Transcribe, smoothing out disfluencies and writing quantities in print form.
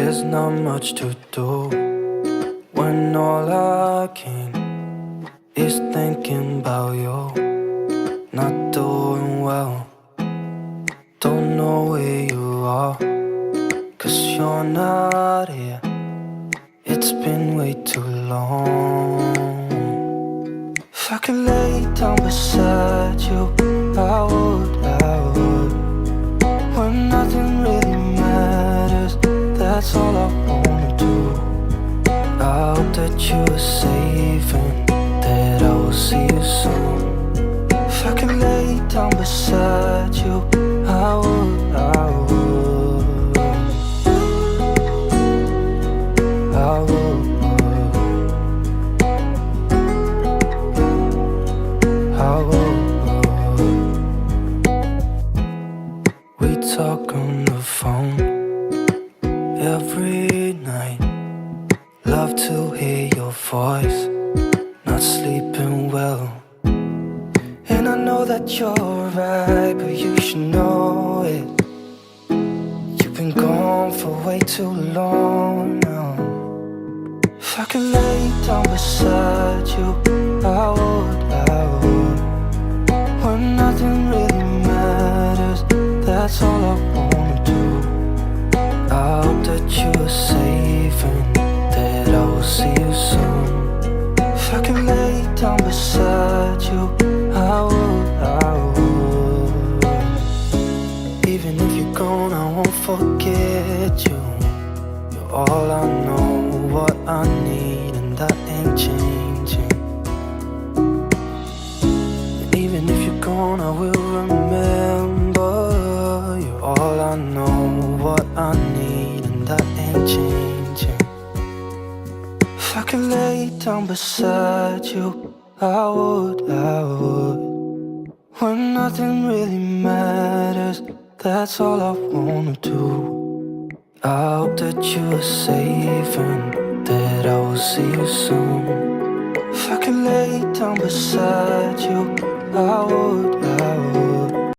There's not much to do when all I can is thinking about you. Not doing well, don't know where you are, 'cause you're not here. It's been way too long. If I could lay down beside you, I would, when nothing really matters. That's all I wanna do. I hope that you are safe and that I will see you soon. If I could lay down beside you, I would, I would, I would, I would. We talk on the phone every night. Love to hear your voice. Not sleeping well, and I know that you're right, but you should know it. You've been gone for way too long now. If I could lay down beside you, I would, I would. When nothing really matters, that's all I wanna do. I hope that you are safe and that I will see you soon. If I could lay down beside you, I would, I would. Even if you're gone, I won't forget you. You're all I know, what I need, and that ain't changing. And even if you're gone, I will remember. You're all I know, what I need, and that ain't changing. If I could lay down beside you, I would, I would. When nothing really matters, that's all I wanna do. I hope that you are safe and that I will see you soon. If I could lay down beside you, I would,